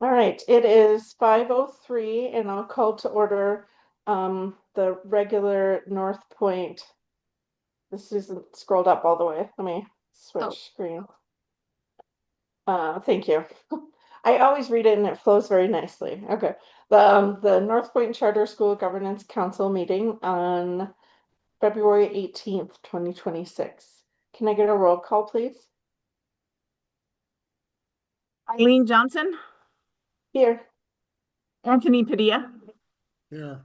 All right, it is 5:03 and I'll call to order the regular Northpoint. This isn't scrolled up all the way. Let me switch screen. Thank you. I always read it and it flows very nicely. Okay. The Northpoint Charter School Governance Council meeting on February 18th, 2026. Can I get a roll call, please? Eileen Johnson, Here. Anthony Padilla, Yeah.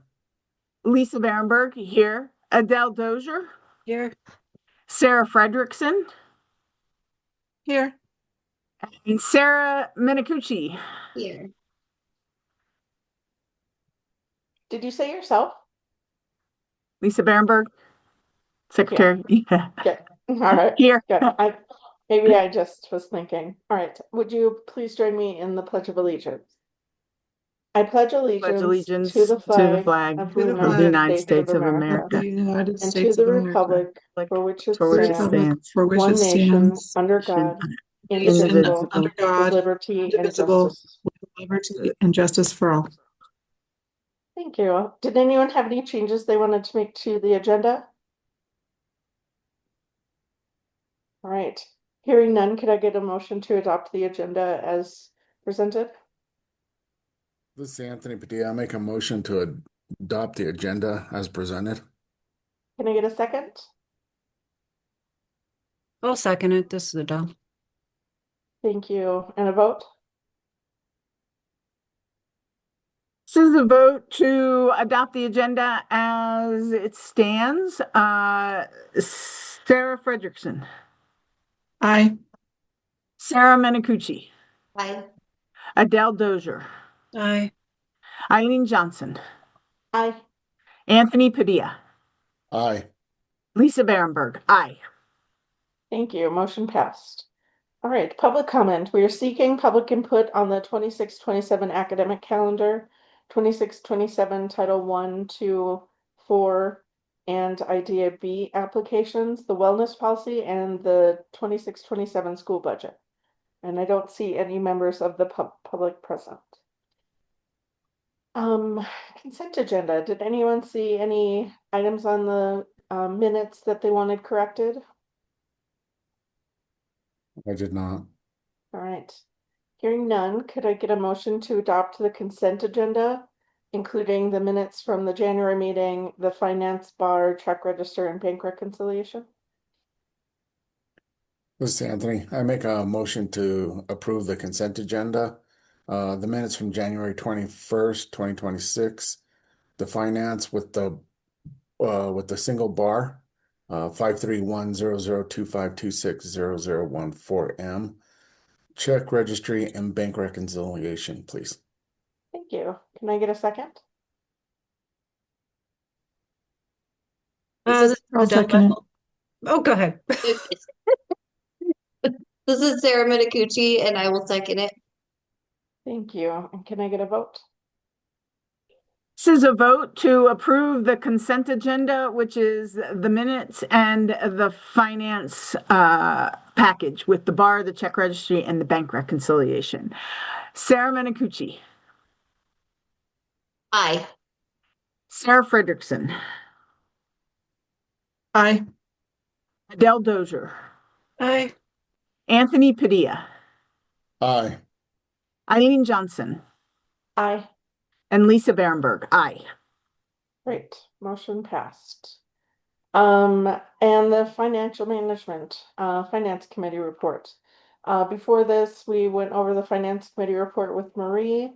Lisa Barenberg here, Adele Dozier, Here. Sarah Fredrickson, Here. and Sarah Minicucci. Here. Did you say yourself? Lisa Barenberg, Secretary. Yeah. Okay. All right. Here. Good. Maybe I just was thinking. All right. Would you please join me in the Pledge of Allegiance? I pledge Pledge allegiance to the flag of the the United States of America, The United and States to of the America. republic for which it for which it stands, stands, For which one it nation, stands, under God, nation indivisible, under with God, liberty and indivisible, justice. with liberty and justice for all. Thank you. Did anyone have any changes they wanted to make to the agenda? All right. Hearing none, could I get a motion to adopt the agenda as presented? This is Anthony Padilla. I make a motion to adopt the agenda as presented. Can I get a second? I'll second it. This is Adele. Thank you. And a vote? This is a vote to adopt the agenda as it stands. Sarah Fredrickson, Aye. Sarah Minicucci, Aye. Adele Dozier, Aye. Eileen Johnson, Aye. Anthony Padilla, Aye. Lisa Barenberg. Aye. Thank you. Motion passed. All right, public comment. We are seeking public input on the 26-27 academic calendar, 26-27 Title 1, 2, 4, and Idea B applications, the wellness policy, and the 26-27 school budget. And I don't see any members of the public present. Consent agenda. Did anyone see any items on the minutes that they wanted corrected? I did not. All right. Hearing none, could I get a motion to adopt the consent agenda, including the minutes from the January meeting, the finance bar, check register, and bank reconciliation? This is Anthony. I make a motion to approve the consent agenda. The minutes from January 21st, 2026. The finance with the single bar, 5310025260014M. Check registry and bank reconciliation, please. Thank you. Can I get a second? This is I'll second it. Oh, go ahead. This is Sarah Minicucci, and I will second it. Thank you. And can I get a vote? This is a vote to approve the consent agenda, which is the minutes and the finance package with the bar, the check registry, and the bank reconciliation. Sarah Minicucci, Aye. Sarah Fredrickson, Aye. Adele Dozier, Aye. Anthony Padilla, Aye. Eileen Johnson, Aye. and Lisa Barenberg. Aye. Great. Motion passed. And the financial management, finance committee report. Before this, we went over the finance committee report with Marie.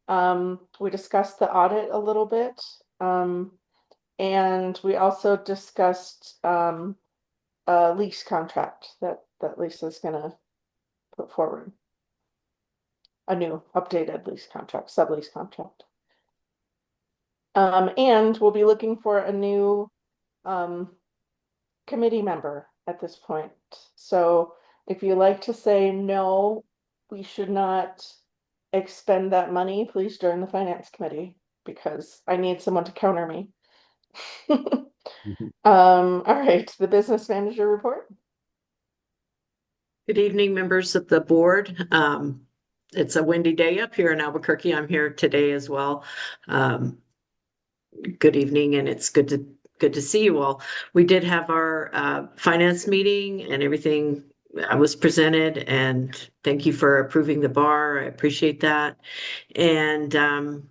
We discussed the audit a little bit. And we also discussed a lease contract that Lisa's gonna put forward. A new updated lease contract, sublease contract. And we'll be looking for a new committee member at this point. So if you like to say no, we should not expend that money, please join the finance committee because I need someone to counter me. All right, the business manager report. Good evening, members of the board. it's a windy day up here in Albuquerque. I'm here today as well. Good evening, and it's good to see you all. We did have our finance meeting, and everything was presented, and thank you for approving the bar. I appreciate that. And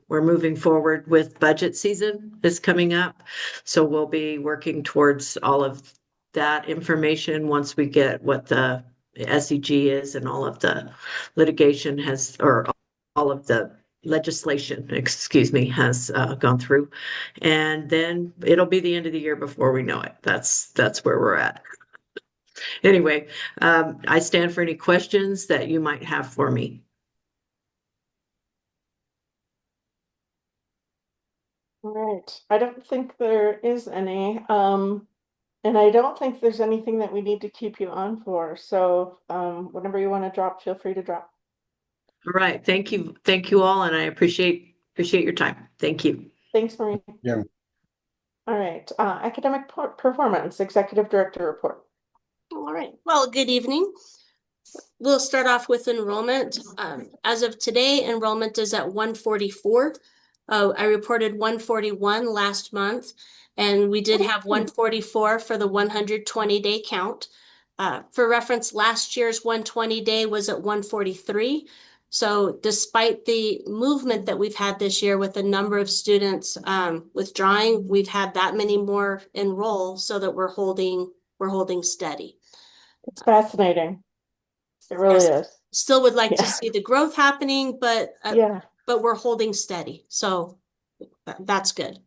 we're moving forward with budget season is coming up, so we'll be working towards all of that information once we get what the SEG is and all of the litigation has, or all of the legislation, excuse me, has gone through. And then it'll be the end of the year before we know it. That's where we're at. Anyway, I stand for any questions that you might have for me. All right. I don't think there is any. And I don't think there's anything that we need to keep you on for. So whenever you want to drop, feel free to drop. All right. Thank you. Thank you all. And I appreciate your time. Thank you. Thanks, Marie. Yeah. All right. Academic performance, Executive Director report. All right. Well, good evening. We'll start off with enrollment. As of today, enrollment is at 144. I reported 141 last month, and we did have 144 for the 120-day count. For reference, last year's 120-day was at 143. So despite the movement that we've had this year with the number of students withdrawing, we've had that many more enroll, so that we're holding steady. It's fascinating. It really Yes. is. Still would like to Yeah. see the growth happening, but Yeah. we're holding steady. So that's good.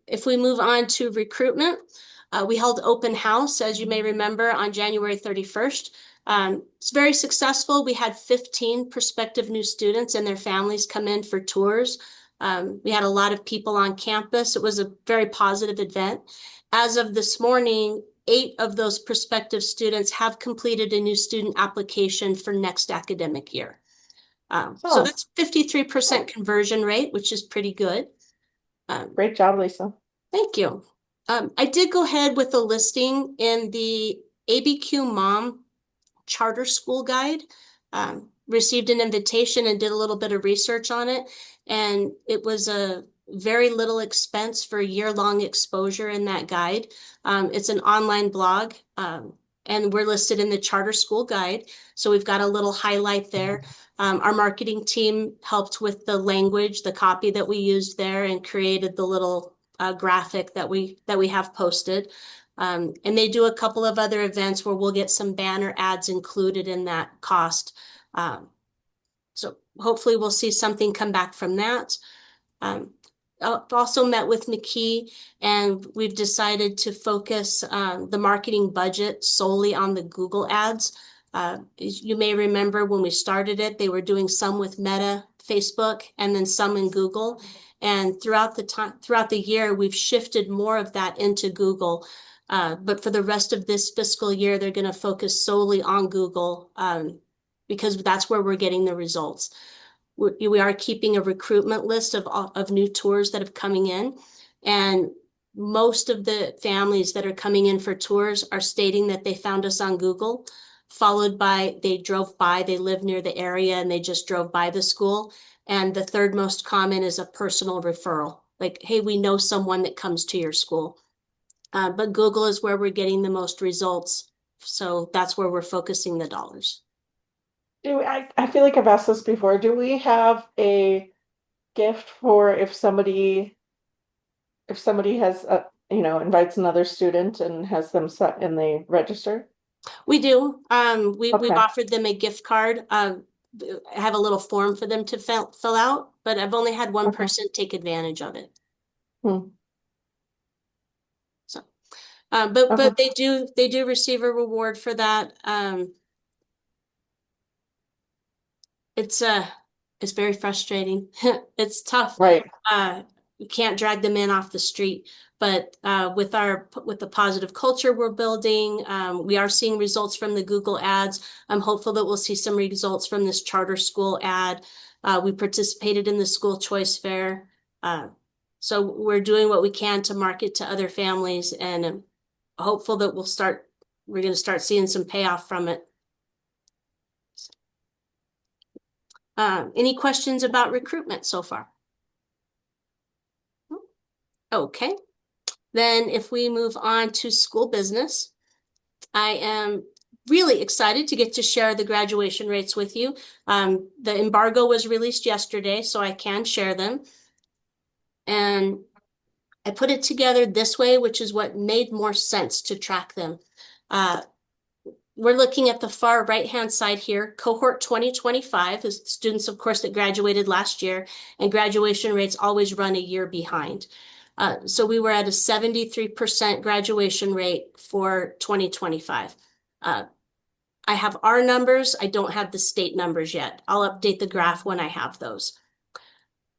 If we move on to recruitment, we held open house, as you may remember, on January 31st. It's very successful. We had 15 prospective new students and their families come in for tours. We had a lot of people on campus. It was a very positive event. As of this morning, 8 of those prospective students have completed a new student application for next academic year. So that's 53% conversion rate, which is pretty good. Great job, Lisa. Thank you. I did go ahead with a listing in the ABQ Mom Charter School Guide. Received an invitation and did a little bit of research on it. And it was a very little expense for year-long exposure in that guide. It's an online blog, and we're listed in the Charter School Guide. So we've got a little highlight there. Our marketing team helped with the language, the copy that we used there, and created the little graphic that we have posted. And they do a couple of other events where we'll get some banner ads included in that cost. So hopefully we'll see something come back from that. I've also met with McKee, and we've decided to focus the marketing budget solely on the Google ads. You may remember when we started it, they were doing some with Meta, Facebook, and then some in Google. And throughout the year, we've shifted more of that into Google. But for the rest of this fiscal year, they're going to focus solely on Google because that's where we're getting the results. We are keeping a recruitment list of new tours that have coming in, and most of the families that are coming in for tours are stating that they found us on Google, followed by they drove by, they live near the area, and they just drove by the school. And the third most common is a personal referral, like, hey, we know someone that comes to your school. But Google is where we're getting the most results, so that's where we're focusing the dollars. I feel like I've asked this before. Do we have a gift for if somebody has invites another student and has them set and they register? We do. We've Okay. offered them a gift card. I have a little form for them to fill out, but I've only had one Okay. person take advantage of it. Hmm. So, but Okay. they do receive a reward for that. It's very frustrating. It's tough. Right. You can't drag them in off the street, but with the positive culture we're building, we are seeing results from the Google ads. I'm hopeful that we'll see some results from this charter school ad. We participated in the school choice fair. So we're doing what we can to market to other families, and I'm hopeful that we're going to start seeing some payoff from it. Any questions about recruitment so far? Okay, then if we move on to school business, I am really excited to get to share the graduation rates with you. The embargo was released yesterday, so I can share them. And I put it together this way, which is what made more sense to track them. We're looking at the far right-hand side here, cohort 2025 is students, of course, that graduated last year, and graduation rates always run a year behind. So we were at a 73% graduation rate for 2025. I have our numbers. I don't have the state numbers yet. I'll update the graph when I have those.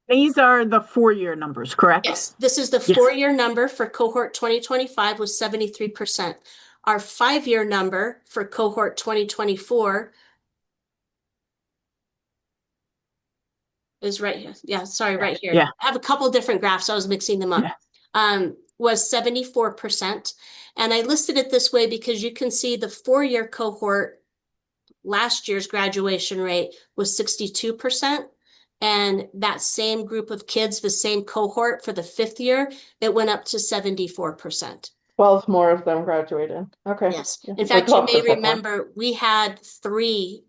These are the 4-year numbers, correct? Yes, this is the Yes. 4-year number for cohort 2025 was 73%. Our 5-year number for cohort 2024 is right here. Yeah, sorry, right here. Yeah. I have a couple different graphs. I was mixing them up. Yeah. Was 74%. And I listed it this way because you can see the 4-year cohort, last year's graduation rate was 62%. And that same group of kids, the same cohort for the 5th year, it went up to 74%. 12 more of them graduated. Okay. Yes. Yeah. In Or fact, you may 12% more. remember we had 3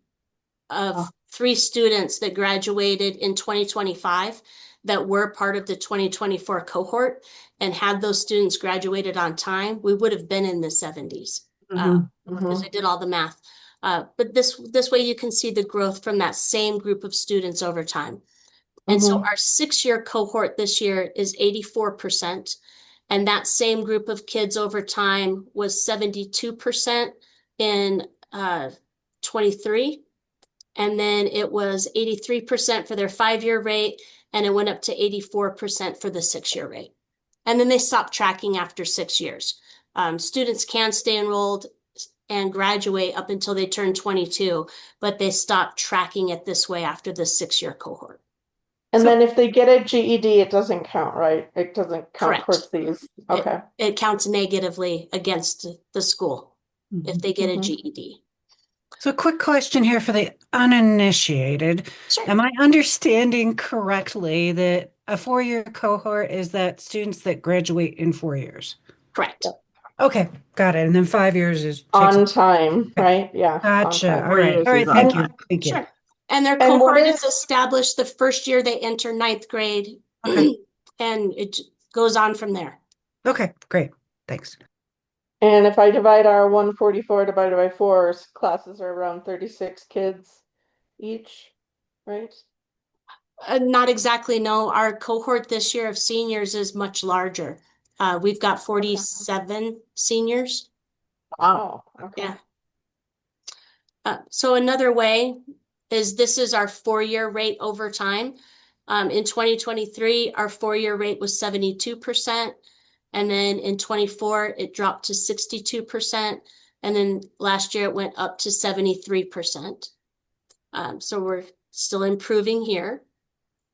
students that graduated in 2025 that were part of the 2024 cohort, and had those students graduated on time, we would have been in the 70s. Because I did all the math. But this way you can see the growth from that same group of students over time. And so our 6-year cohort this year is 84%. And that same group of kids over time was 72% in 23. And then it was 83% for their 5-year rate, and it went up to 84% for the 6-year rate. And then they stopped tracking after 6 years. Students can stay enrolled and graduate up until they turn 22, but they stop tracking it this way after the 6-year cohort. And then if they get a GED, it doesn't count, right? It doesn't count Correct. towards these. Okay. It counts negatively against the school if they get a GED. So, a quick question here for the uninitiated. Sure. Am I understanding correctly that a 4-year cohort is that students that graduate in 4 years? Correct. Okay, got it. And then 5 years is On time, right? Yeah. Gotcha. On time. All right. All right. is on Thank you. time. Thank you. Sure. And their And what cohort is- is established the first year they enter 9th grade, Okay. and it goes on from there. Okay, great. Thanks. And if I divide our 144 divided by 4, classes are around 36 kids each, right? Not exactly, no. Our cohort this year of seniors is much larger. We've got 47 seniors. Wow. Okay. Yeah. So another way is this is our 4-year rate over time. In 2023, our 4-year rate was 72%. And then in 24, it dropped to 62%. And then last year it went up to 73%. So we're still improving here.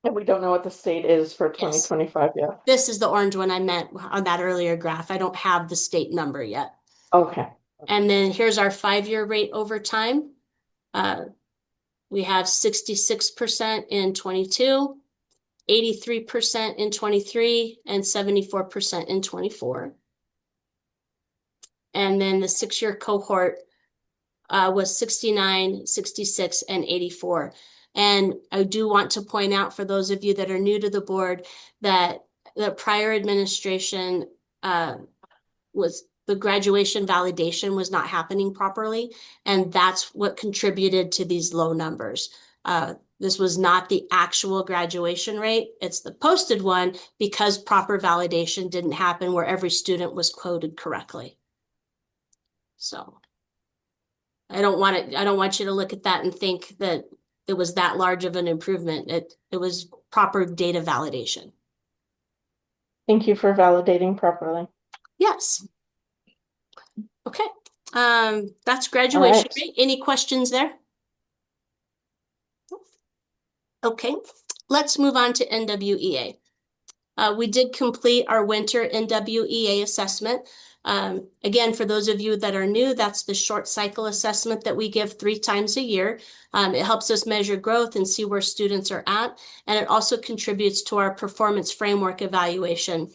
And we don't know what the state is for Yes. 2025 yet. This is the orange one I meant on that earlier graph. I don't have the state number yet. Okay. And then here's our 5-year rate over time. We have 66% in 22, 83% in 23, and 74% in 24. And then the 6-year cohort was 69, 66, and 84. And I do want to point out for those of you that are new to the board that the prior administration was the graduation validation was not happening properly. And that's what contributed to these low numbers. This was not the actual graduation rate. It's the posted one because proper validation didn't happen where every student was quoted correctly. So I don't want you to look at that and think that it was that large of an improvement. It was proper data validation. Thank you for validating properly. Yes. Okay. That's graduation rate. Any questions there? Okay. Let's move on to NWEA. We did complete our winter NWEA assessment. Again, for those of you that are new, that's the short cycle assessment that we give 3 times a year. It helps us measure growth and see where students are at. And it also contributes to our performance framework evaluation,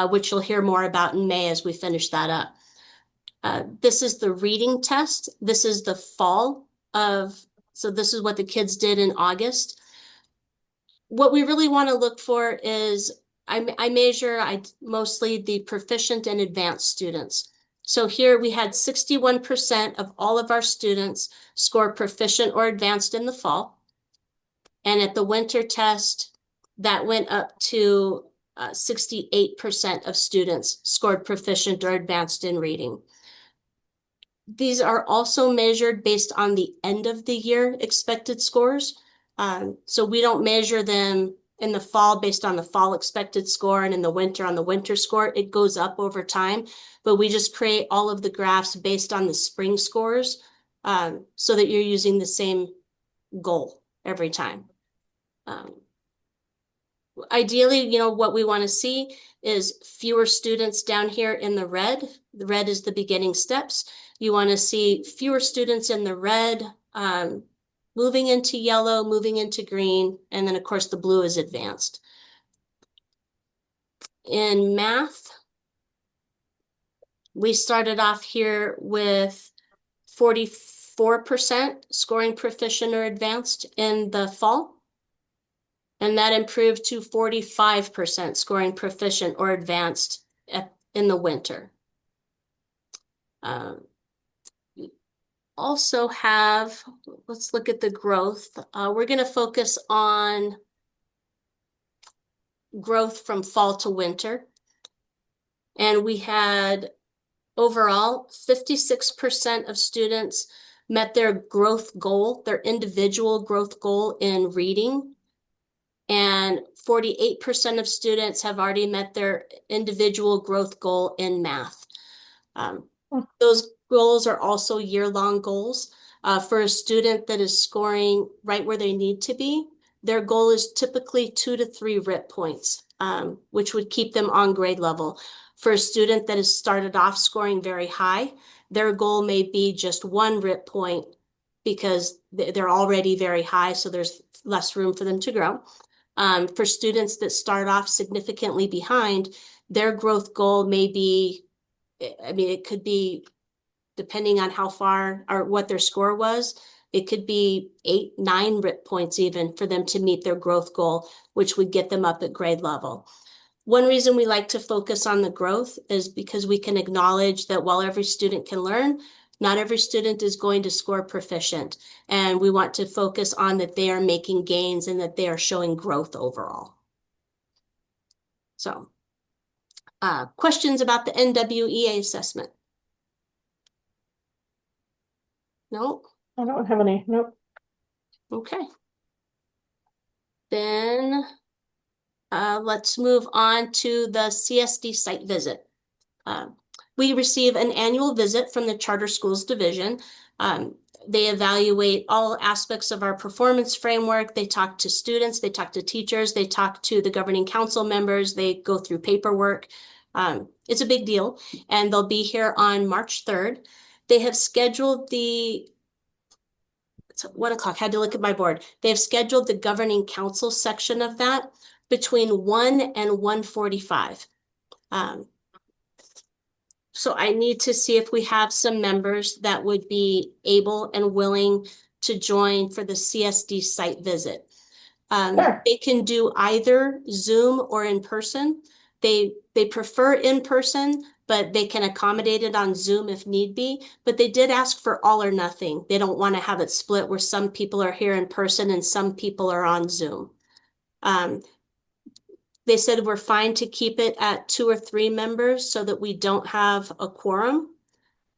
which you'll hear more about in May as we finish that up. This is the reading test. This is the fall so this is what the kids did in August. What we really want to look for is I measure mostly the proficient and advanced students. So here we had 61% of all of our students score proficient or advanced in the fall. And at the winter test, that went up to 68% of students scored proficient or advanced in reading. These are also measured based on the end of the year expected scores. So we don't measure them in the fall based on the fall expected score and in the winter on the winter score. It goes up over time, but we just create all of the graphs based on the spring scores so that you're using the same goal every time. Ideally, what we want to see is fewer students down here in the red. The red is the beginning steps. You want to see fewer students in the red, moving into yellow, moving into green, and then of course the blue is advanced. In math, we started off here with 44% scoring proficient or advanced in the fall. And that improved to 45% scoring proficient or advanced in the winter. We also have, let's look at the growth. We're going to focus on growth from fall to winter. And we had overall 56% of students met their growth goal, their individual growth goal in reading. And 48% of students have already met their individual growth goal in math. Those goals are also year-long goals. For a student that is scoring right where they need to be, their goal is typically 2 to 3 RIT points, which would keep them on grade level. For a student that has started off scoring very high, their goal may be just 1 RIT point because they're already very high, so there's less room for them to grow. For students that start off significantly behind, their growth goal may be, it could be, depending on how far or what their score was, it could be 8, 9 RIT points even for them to meet their growth goal, which would get them up at grade level. One reason we like to focus on the growth is because we can acknowledge that while every student can learn, not every student is going to score proficient. And we want to focus on that they are making gains and that they are showing growth overall. So, questions about the NWEA assessment? No? I don't have any. Nope. Okay. Then let's move on to the CSD site visit. We receive an annual visit from the Charter Schools Division. They evaluate all aspects of our performance framework. They talk to students, they talk to teachers, they talk to the governing council members, they go through paperwork. It's a big deal, and they'll be here on March 3rd. They have scheduled it's 1 o'clock, had to look at my board. They have scheduled the governing council section of that between 1 and 1:45. So I need to see if we have some members that would be able and willing to join for the CSD site visit. Sure. They can do either Zoom or in person. They prefer in person, but they can accommodate it on Zoom if need be. But they did ask for all or nothing. They don't want to have it split where some people are here in person and some people are on Zoom. They said we're fine to keep it at 2 or 3 members so that we don't have a quorum.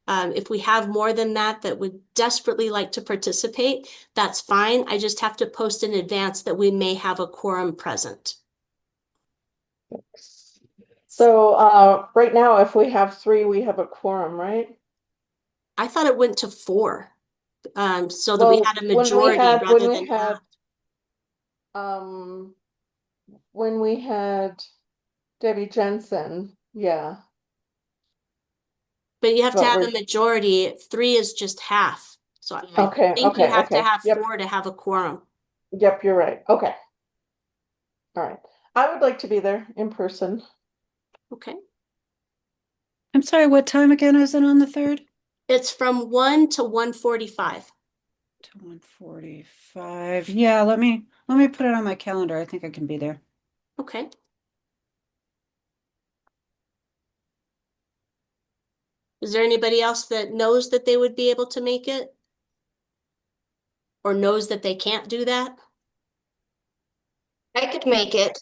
If we have more than that would desperately like to participate, that's fine. I just have to post in advance that we may have a quorum present. So right now, if we have 3, we have a quorum, right? I thought it went to 4, so that we Well, had a majority rather than half. When we had Debbie Jensen, yeah. But you have to But have a we're, majority. 3 is just half. So I okay, think you okay, have to okay. have Yep, 4 to have a quorum. yep, you're right. Okay. All right. I would like to be there in person. Okay. I'm sorry, what time again is it on the 3rd? It's from 1 to 1:45. To 1:45. Yeah, let me put it on my calendar. I think I can be there. Okay. Is there anybody else that knows that they would be able to make it? Or knows that they can't do that? I could make it.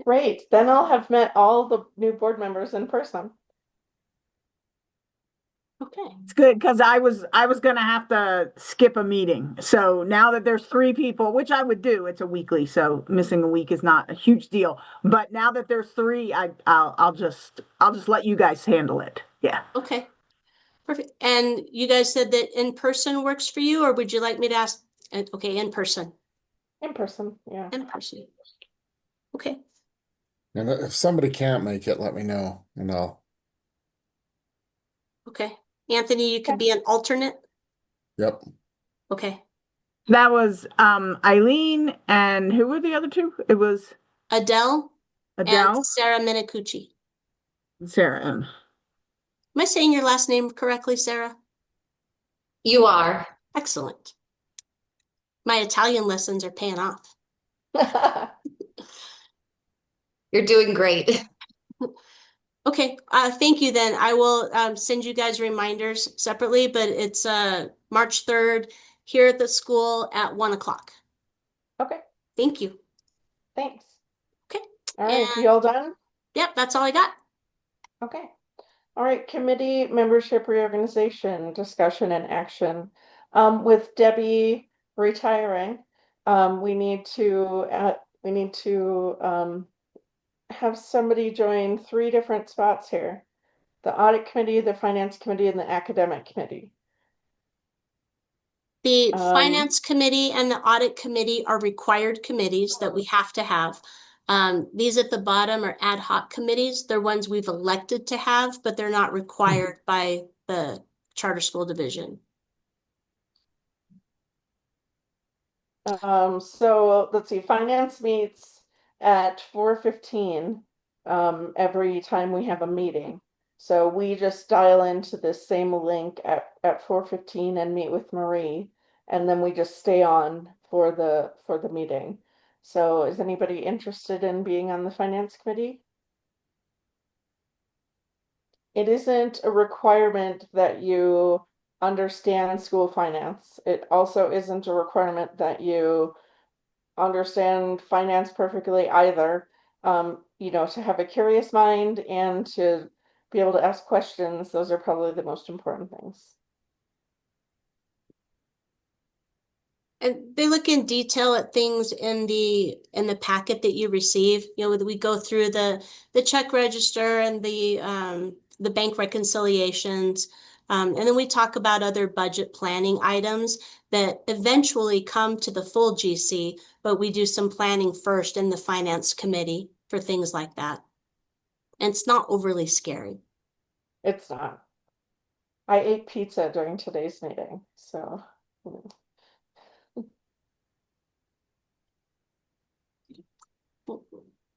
Great. Then I'll have met all the new board members in person. Okay. It's good because I was gonna have to skip a meeting. So now that there's 3 people, which I would do, it's a weekly, so missing a week is not a huge deal. But now that there's 3, I'll just let you guys handle it. Yeah. Okay. Perfect. And you guys said that in person works for you, or would you like me to ask? Okay, in person. In person, yeah. In person. Okay. And if somebody can't make it, let me know and I'll, Okay. Anthony, you could be an alternate. yep. Okay. That was Eileen and who were the other 2? It was Adele and Adele, Sarah Minicucci. Sarah. And Am I saying your last name correctly, Sarah? You are. Excellent. My Italian lessons are paying off. You're doing great. Okay, thank you then. I will send you guys reminders separately, but it's March 3rd here at the school at 1 o'clock. Okay, Thank you. thanks. Okay. All right, And you all done? yep, that's all I got. Okay. All right, committee membership reorganization, discussion and action. With Debbie retiring, we need to have somebody join 3 different spots here. The audit committee, the finance committee, and the academic committee. The Um, finance committee and the audit committee are required committees that we have to have. These at the bottom are ad hoc committees. They're ones we've elected to have, but they're not required by the charter school division. So let's see, finance meets at 4:15 every time we have a meeting. So we just dial into this same link at 4:15 and meet with Marie, and then we just stay on for the meeting. So is anybody interested in being on the finance committee? It isn't a requirement that you understand school finance. It also isn't a requirement that you understand finance perfectly either. To have a curious mind and to be able to ask questions, those are probably the most important things. And they look in detail at things in the packet that you receive. We go through the check register and the bank reconciliations. And then we talk about other budget planning items that eventually come to the full GC, but we do some planning first in the finance committee for things like that. And it's not overly scary. It's not. I ate pizza during today's meeting, so.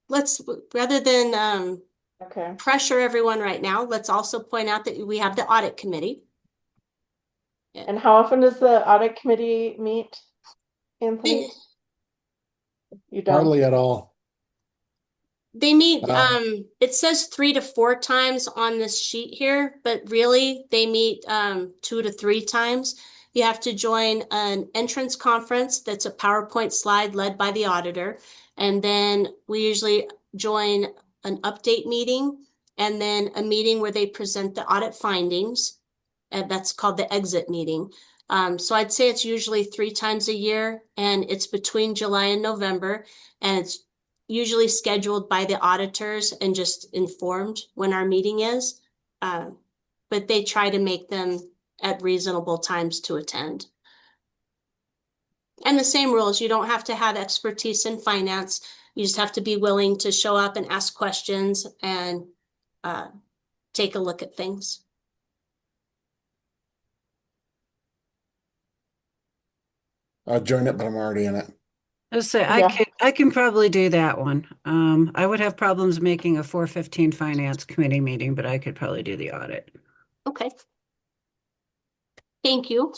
Let's, rather than Okay. pressure everyone right now, let's also point out that we have the audit committee. And how often does the audit committee meet, Anthony? You don't? Hardly at all. They meet, Um, it says 3 to 4 times on this sheet here, but really they meet 2 to 3 times. You have to join an entrance conference that's a PowerPoint slide led by the auditor. And then we usually join an update meeting and then a meeting where they present the audit findings. And that's called the exit meeting. So I'd say it's usually 3 times a year and it's between July and November. And it's usually scheduled by the auditors and just informed when our meeting is. But they try to make them at reasonable times to attend. And the same rules, you don't have to have expertise in finance. You just have to be willing to show up and ask questions and take a look at things. I'll join it, but I'm already in it. Let's say Yeah. I can probably do that one. I would have problems making a 4:15 finance committee meeting, but I could probably do the audit. Okay. Thank you.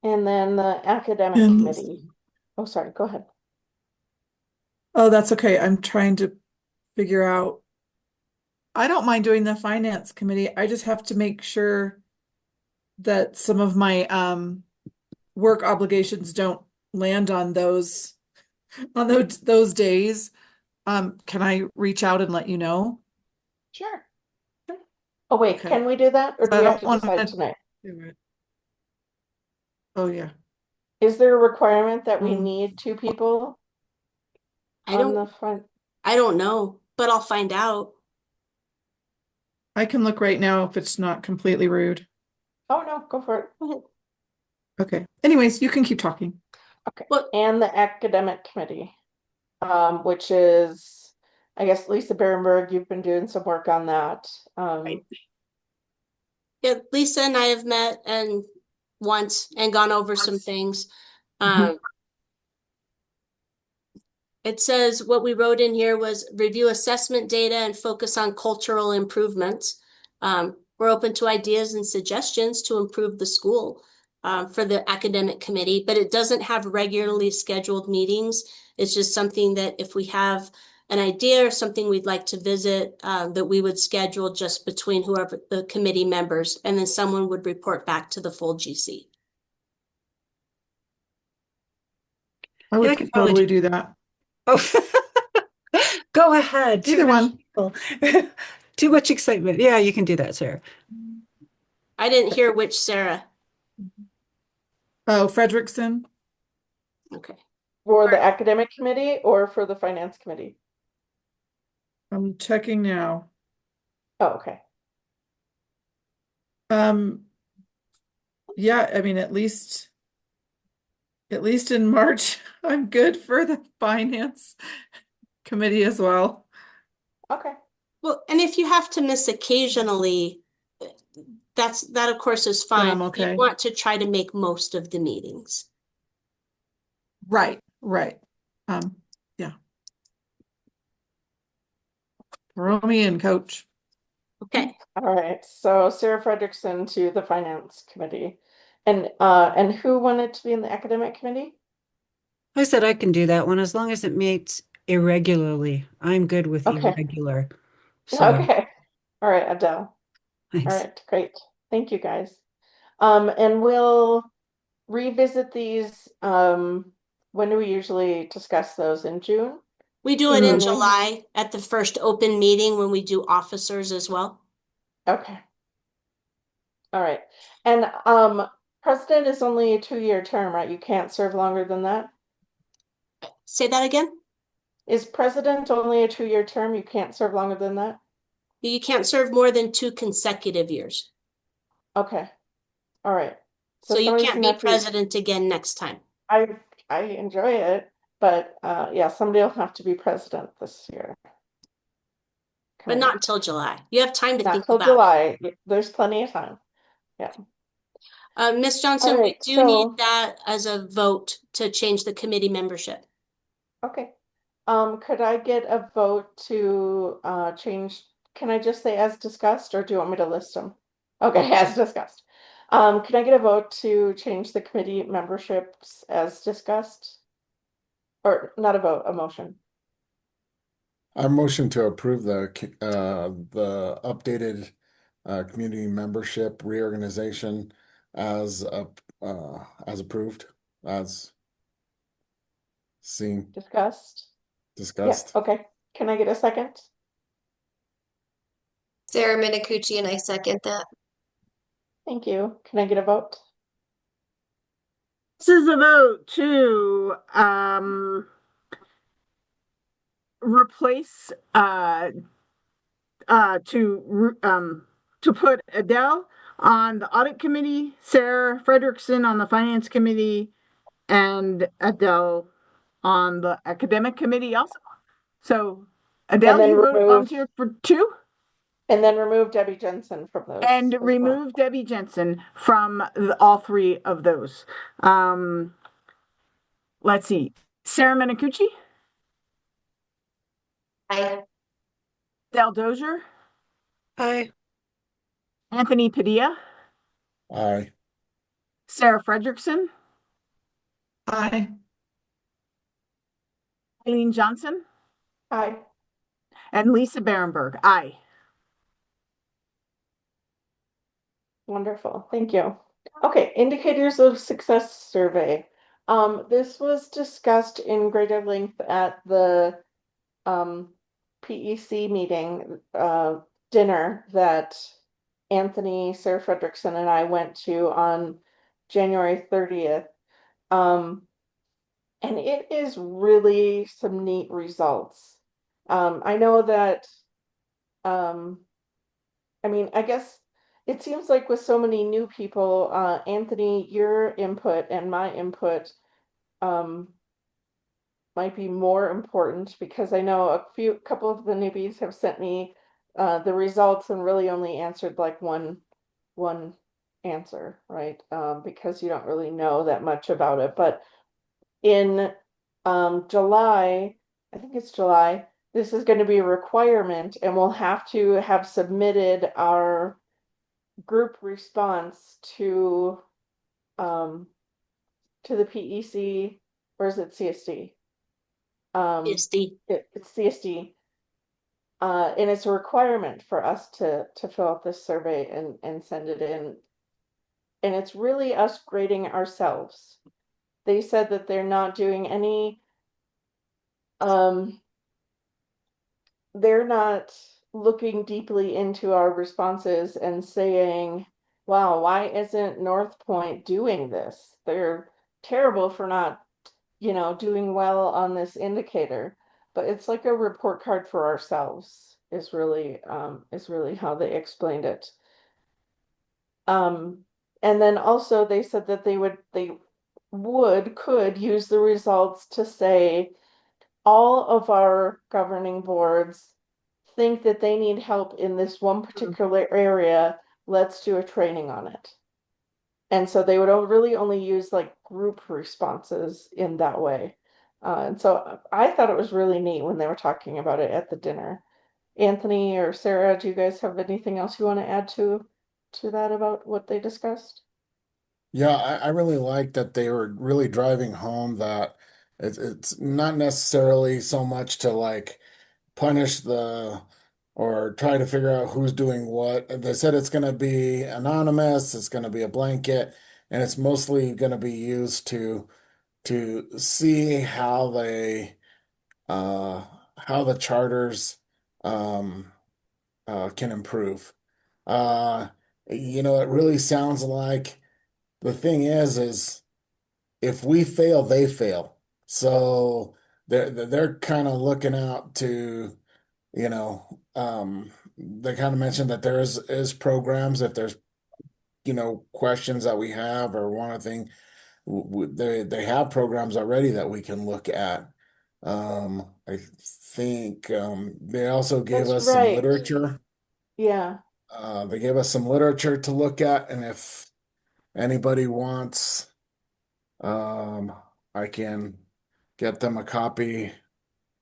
And then the academic And- committee. Oh, sorry, go ahead. Oh, that's okay. I'm trying to figure out. I don't mind doing the finance committee. I just have to make sure that some of my work obligations don't land on those days. Can I reach out and let you know? Sure. Sure. Oh, wait, Okay. can we do that, or do I we have don't to want decide to tonight? do it. Oh, yeah. Is there a requirement that we Mm. need two people I on the don't front? I don't know, but I'll find out. I can look right now if it's not completely rude. Oh, no, go for it. Go ahead. Okay. Anyways, you can keep talking. Okay. Well, And the academic committee, which is, I guess, Lisa Berenberg, you've been doing some work on that. yeah, Lisa and I have met and once and gone over some things. It says what we wrote in here was review assessment data and focus on cultural improvements. We're open to ideas and suggestions to improve the school for the academic committee, but it doesn't have regularly scheduled meetings. It's just something that if we have an idea or something we'd like to visit, that we would schedule just between whoever the committee members, and then someone would report back to the full GC. I Yeah, I would could probably totally do that. Oh, go ahead. Too Either much one. people. Too much excitement. Yeah, you can do that, Sarah. I didn't hear which Sarah. Oh, Frederickson. Okay. For the academic committee or for the finance committee? I'm checking now. Oh, okay. Yeah, I mean, at least in March, I'm good for the finance committee as well. Okay. Well, and if you have to miss occasionally, that of course is Then fine. I'm You okay. want to try to make most of the meetings. Right. Yeah. Throw me in, coach. Okay. All right. So Sarah Frederickson to the finance committee. And who wanted to be in the academic committee? I said I can do that one as long as it meets irregularly. I'm good with Okay. irregular. So Okay. All right, Adele. All thanks. right, great. Thank you, guys. And we'll revisit these, when do we usually discuss those? In June? We do it in Mhm. July at the first open meeting when we do officers as well. Okay. All right. And president is only a 2-year term, right? You can't serve longer than that? Say that again? Is president only a 2-year term? You can't serve longer than that? You can't serve more than 2 consecutive years. Okay. All right. So you somebody's can't gonna be have to- president again next time. I enjoy it, but yeah, somebody will have to be president this year. But Okay. not until July. You have time to Not think till about July. There's plenty of time. Yeah. it. Ms. Johnson, All we right, do need so that as a vote to change the committee membership. okay. Could I get a vote to change? Can I just say as discussed, or do you want me to list them? Okay, as discussed. Can I get a vote to change the committee memberships as discussed? Or not a vote, a motion. I motion to approve the updated community membership reorganization as approved, as seen, Discussed? Yeah, discussed. okay. Can I get a second? Sarah Minicucci, and I second that. Thank you. Can I get a vote? This is a vote to replace to put Adele On the audit committee, Sarah Frederickson. On the finance committee, and Adele on the academic committee also. So Adele, then you remove volunteered for two? And then remove Debbie Jensen from those And as well. remove Debbie Jensen from all three of those. Let's see. Sarah Minicucci, Aye. Del Dozier, Aye. Anthony Padilla, Aye. Sarah Frederickson, Aye. Eileen Johnson, Aye. and Lisa Berenberg. Aye. Wonderful. Thank you. Okay, indicators of success survey. This was discussed in greater length at the PEC meeting dinner that Anthony, Sarah Frederickson, and I went to on January 30th. And it is really some neat results. I know that I mean, I guess it seems like with so many new people, Anthony, your input and my input um, might be more important because I know couple of the newbies have sent me the results and really only answered like one answer, right? Because you don't really know that much about it. But in July, I think it's July, this is going to be a requirement, and we'll have to have submitted our group response um to the PEC, or is it CSD? Is the It's CSD. And it's a requirement for us to fill out this survey and send it in. And it's really us grading ourselves. They said that they're not doing any they're not looking deeply into our responses and saying, wow, why isn't Northpoint doing this? They're terrible for not, doing well on this indicator. But it's like a report card for ourselves is really how they explained it. And then also they said that could use the results to say, all of our governing boards think that they need help in this one particular area, let's do a training on it. And so they would really only use like group responses in that way. And so I thought it was really neat when they were talking about it at the dinner. Anthony or Sarah, do you guys have anything else you want to add to that about what they discussed? Yeah, I really like that they were really driving home that it's not necessarily so much to like punish or try to figure out who's doing what. They said it's going to be anonymous, it's going to be a blanket, and it's mostly going to be used to see uh, how the charters um, can improve. Uh, it really sounds like the thing is if we fail, they fail. So they're kind of looking out to, they kind of mentioned that there is programs if there's, questions that we have or want to think, they have programs already that we can look at. I think they also gave That's us some right. literature. Yeah. They gave us some literature to look at, and if anybody wants, um, I can get them a copy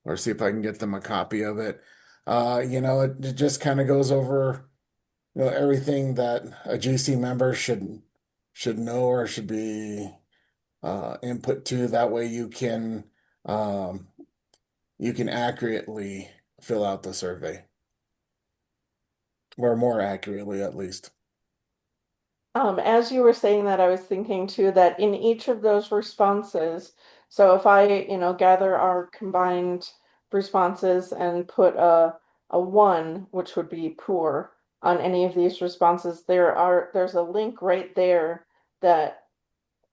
or see if I can get them a copy of it. It just kind of goes over, everything that a GC member should know or should be input to. That way um, you can accurately fill out the survey, or more accurately at least. As you were saying that, I was thinking too that in each of those responses, so if I, gather our combined responses and put a one, which would be poor, on any of these responses, there's a link right there that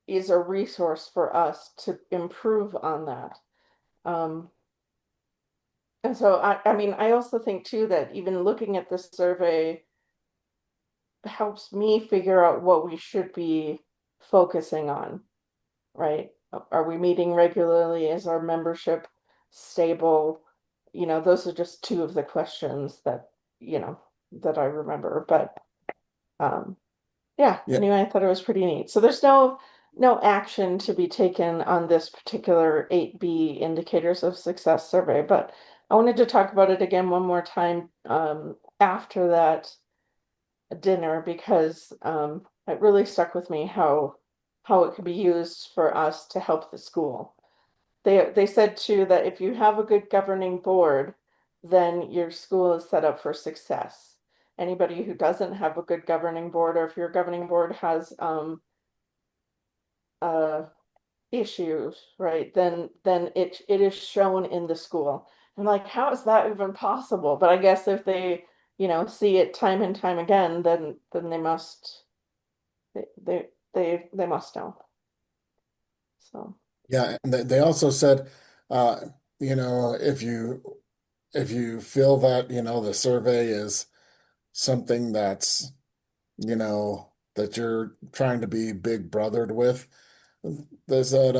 is a resource for us to improve on that. Um, and so I mean, I also think too that even looking at this survey, helps me figure out what we should be focusing on, right? Are we meeting regularly? Is our membership stable? You know, those are just two of the questions that, you know, that I remember. But yeah, Yeah. anyway, I thought it was pretty neat. So there's no action to be taken on this particular 8B indicators of success survey, but I wanted to talk about it again one more time after that dinner because it really stuck with me how it could be used for us to help the school. They said too that if you have a good governing board, then your school is set up for success. Anybody who doesn't have a good governing board, or if your governing board has uh issues, right, then it is shown in the school. I'm like, how is that even possible? But I guess if they, you know, see it time and time again, then they they they must know. So Yeah, and they also said, uh, you know, if you feel that, you know, the survey is something that's, you know, that you're trying to be big brothered with, they said,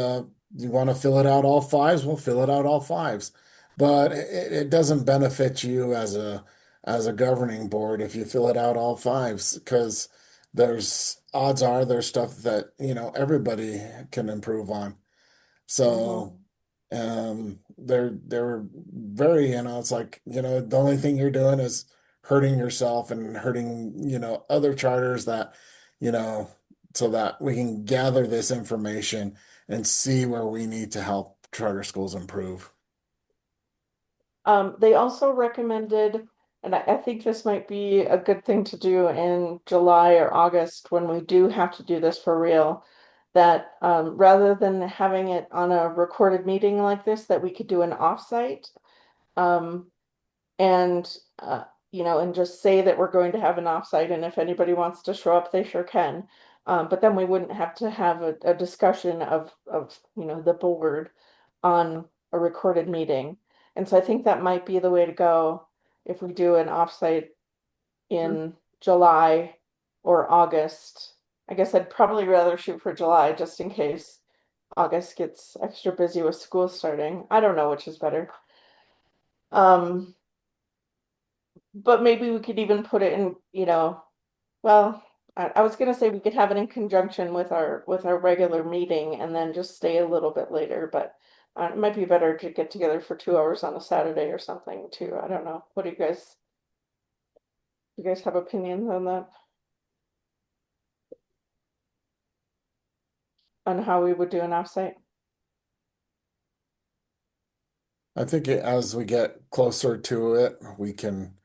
you want to fill it out all fives? We'll fill it out all fives. But it doesn't benefit you as a governing board if you fill it out all fives, because there's odds are there's stuff that, you know, everybody can improve on. So they're very, you know, it's like, you know, the only thing you're doing is hurting yourself and hurting, you know, other charters that, you know, so that we can gather this information and see where we need to help charter schools improve. they also recommended, and I think this might be a good thing to do in July or August when we do have to do this for real, that rather than having it on a recorded meeting like this, that we could do an offsite. Um, and you know, and just say that we're going to have an offsite, and if anybody wants to show up, they sure can. But then we wouldn't have to have a discussion of you know the board on a recorded meeting. And so I think that might be the way to go if we do an offsite in July or August. I guess I'd probably rather shoot for July just in case August gets extra busy with school starting. I don't know which is better. Um, but maybe we could even put it in, you know, well, I was gonna say we could have it in conjunction with our regular meeting and then just stay a little bit later, but it might be better to get together for 2 hours on a Saturday or something too. I don't know. What do you guys have opinions on that? On how we would do an offsite? I think as we get closer to it, we can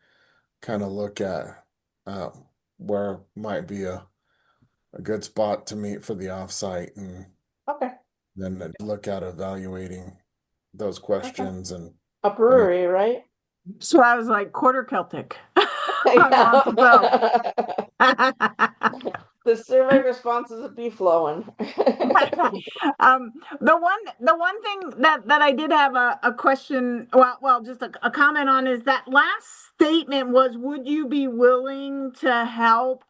kind of look at uh, where might be a good spot to meet for the offsite, and Okay, then look at evaluating those okay. questions A and brewery, right? So I was like, quarter Celtic. I want to vote. Yeah. The survey responses would be flowing. The one thing that I did have a question, just a comment on is that last statement was, would you be willing to help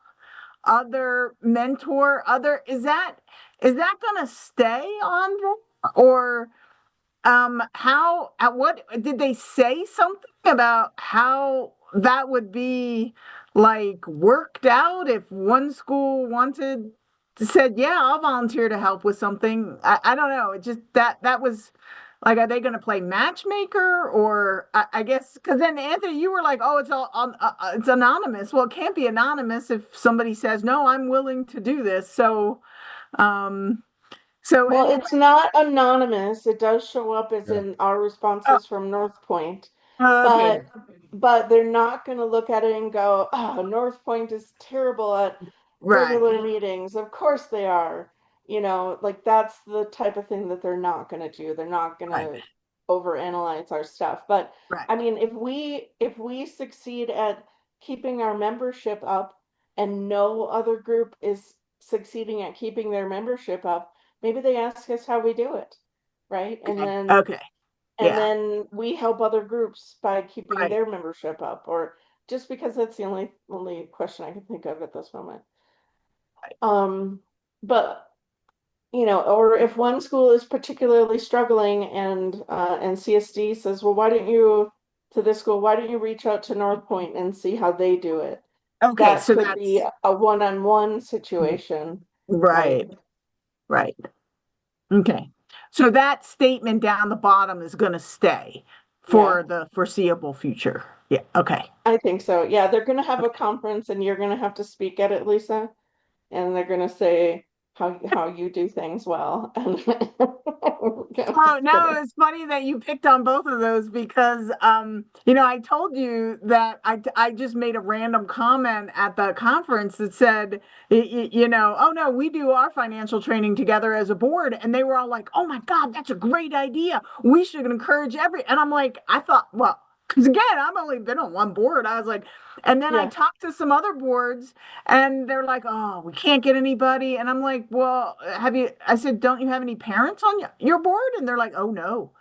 other mentor other, is that gonna stay on there? Or how, at what, did they say something about how that would be like worked out if one school wanted said, yeah, I'll volunteer to help with something? I don't know. It just that was like, are they going to play matchmaker? Or I guess because then Anthony, you were like, oh, it's all on, it's anonymous. Well, it can't be anonymous if somebody says, no, I'm willing to do this. So um Well, anyway. it's not anonymous. It does show up as yeah. in our Oh, responses from Northpoint, okay. but they're not going to look at it and go, "Oh, Northpoint is terrible at Right. regular meetings." Of course they are. You know, like that's the type of thing that they're not going to do. They're not going Right. to overanalyze our stuff. But Right. I mean, if we succeed at keeping our membership up and no other group is succeeding at keeping their membership up, maybe they ask us how we do it, right? And Okay. then Okay. and Yeah. then we help other groups by keeping Right. their membership up, or just because that's the only question I can think of at this moment. But you know, or if one school is particularly struggling and CSD says, well, why don't you to this school, why don't you reach out to Northpoint and see how they do it? Okay, That so could be that's a one-on-one situation, right? right, right. Okay. So that statement down the bottom is going to stay Yeah, for the foreseeable future. Yeah. Okay. I think so. Yeah, they're gonna have a conference and you're gonna have to speak at it, Lisa, and they're gonna say how you do things well. And I'm Oh, just no, kidding. it's funny that you picked on both of those because, I told you that I just made a random comment at the conference that said, oh no, we do our financial training together as a board. And they were all like, oh my God, that's a great idea. We should encourage and I'm like, I thought, well, because again, I've only been on one board. I was like, and then I Yeah, talked to some other boards and they're like, oh, we can't get anybody. And I'm like, well, I said, don't you have any parents on your board? And they're like, oh, no,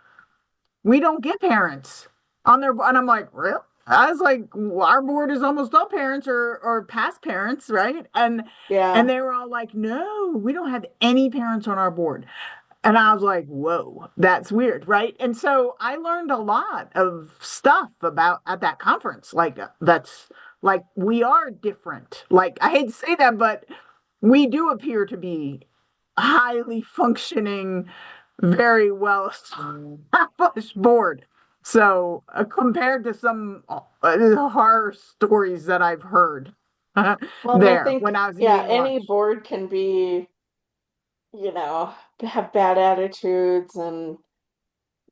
we don't get parents on their board. And I'm like, really? I was like, well, our board is almost all parents or past parents, right? And yeah. they were all like, no, we don't have any parents on our board. And I was like, whoa, that's weird, right? And so I learned a lot of stuff about at that conference. Like that's like we are different. Like I hate to say that, but we do appear to be highly functioning, very well established board. So compared to some horror stories that I've heard Well, and I there think, when I was yeah, eating any lunch. board can be, you know, have bad attitudes and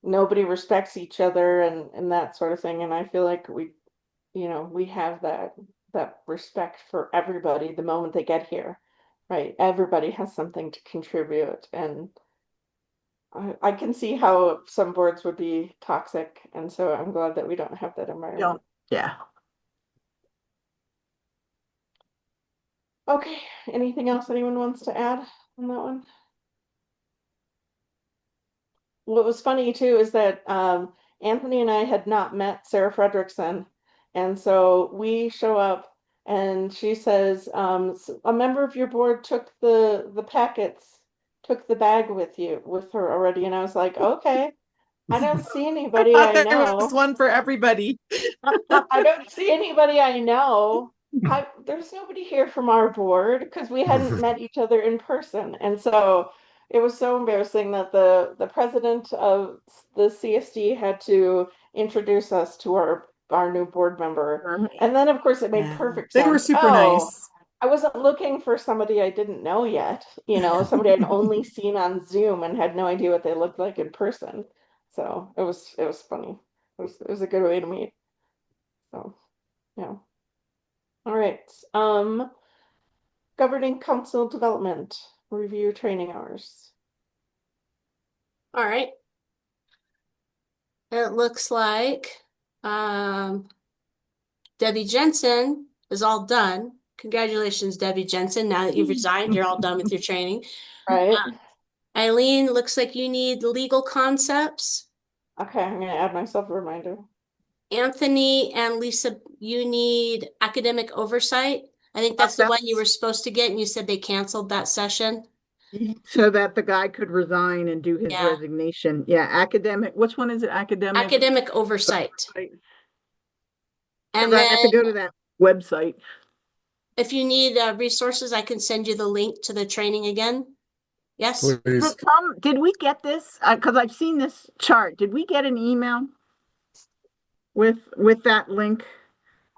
nobody respects each other and that sort of thing. And I feel like we have that respect for everybody the moment they get here, right? Everybody has something to contribute, and I can see how some boards would be toxic, and so I'm glad that we don't have that Don't, environment. yeah. Okay, anything else anyone wants to add on that one? What was funny too is that Anthony and I had not met Sarah Fredrickson, and so we show up, and she says, "A member of your board took the packets, took the bag with her already," and I was like, "Okay, I don't see I anybody thought I there was know. one for everybody. I don't see anybody I know. There's nobody here from our board because we hadn't met each other in person. And so it was so embarrassing that the president of the CSD had to introduce us to our new board member. And then of course it made Yeah, perfect they were sense. super Oh, nice. I wasn't looking for somebody I didn't know yet, somebody I'd only seen on Zoom and had no idea what they looked like in person. So it was funny. It was a good way to meet. So, yeah. All right. Governing council development, review training hours. All right. It looks like Debbie Jensen is all done. Congratulations, Debbie Jensen. Now that you've resigned, you're all done with your training. Right. Eileen, looks like you need legal concepts. Okay, I'm gonna add myself a reminder. Anthony and Lisa, you need academic oversight. I think that's the one you were supposed to get, and you said they canceled that session. So that the guy could resign and do his Yeah, resignation. Yeah, academic. Which one is it? Academic. academic oversight. Because And I have to then go to that website. if you need resources, I can send you the link to the training again. Yes? Please. Did we get this? Because I've seen this chart. Did we get an email with that link?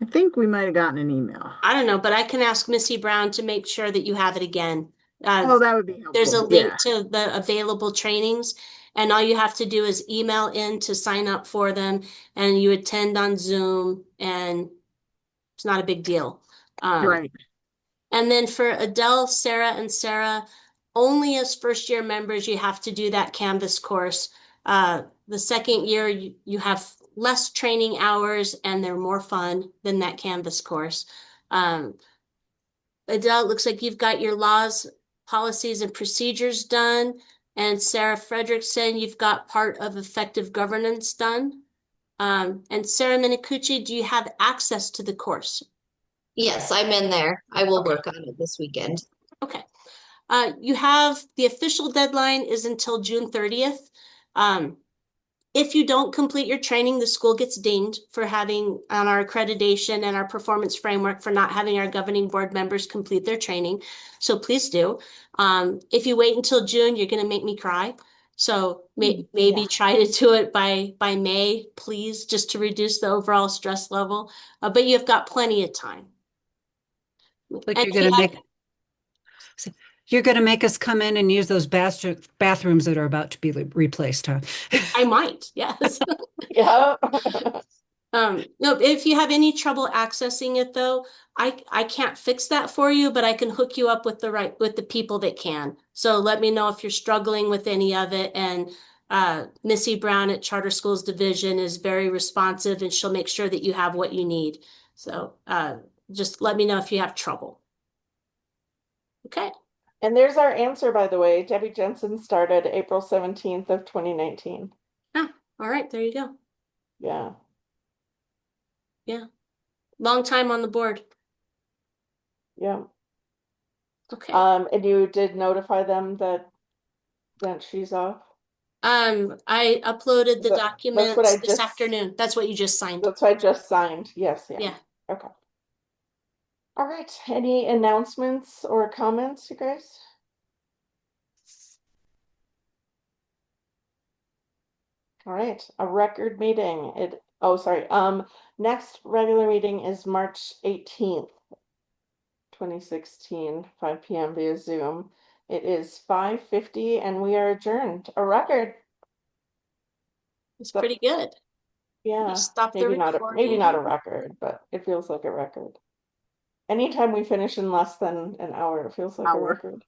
I think we might have gotten an email. I don't know, but I can ask Missy Brown to make sure that you have it again. Oh, that would be There's a helpful. Yeah, link to the available trainings, and all you have to do is email in to sign up for them, and you attend on Zoom, and it's not a big deal. right. And then for Adele, Sarah, and Sarah, only as first year members, you have to do that Canvas course. The second year, you have less training hours and they're more fun than that Canvas course. Adele, it looks like you've got your laws, policies, and procedures done. And Sarah Frederickson, you've got part of effective governance done. And Sarah Minicucci, do you have access to the course? Yes, I'm in there. I will Okay. work on it this weekend. Okay. You have the official deadline is until June 30th. If you don't complete your training, the school gets dinged for having on our accreditation and our performance framework for not having our governing board members complete their training. So please do. If you wait until June, you're going to make me cry. So maybe try to do it by May, please, just to reduce the overall stress level. But you've got plenty of time. Like And you're if you gonna have, make you're gonna make us come in and use those bathrooms that are about to be replaced, huh? I might, yes. Yeah. No, if you have any trouble accessing it though, I can't fix that for you, but I can hook you up with the people that can. So let me know if you're struggling with any of it. And Missy Brown at Charter Schools Division is very responsive and she'll make sure that you have what you need. So just let me know if you have trouble. Okay. And there's our answer, by the way. Debbie Jensen started April 17th of 2019. Ah, all right, there you go. Yeah. Yeah. Long time on the board. Yeah. Okay. And you did notify them that she's off? I uploaded the That's what documents I this just afternoon. That's what you just signed. That's what I just signed. Yes, yeah. Yeah. Okay. All right. Any announcements or comments, you guys? All right. A record meeting. Sorry. Next regular meeting is March 18th, 2016, 5 p.m. via Zoom. It is 5:50 and we are adjourned. A record. It's So, pretty good. yeah, Stop the maybe not a recording. record, but it feels like a record. Anytime we finish in less than an hour, it feels like a Hour. record.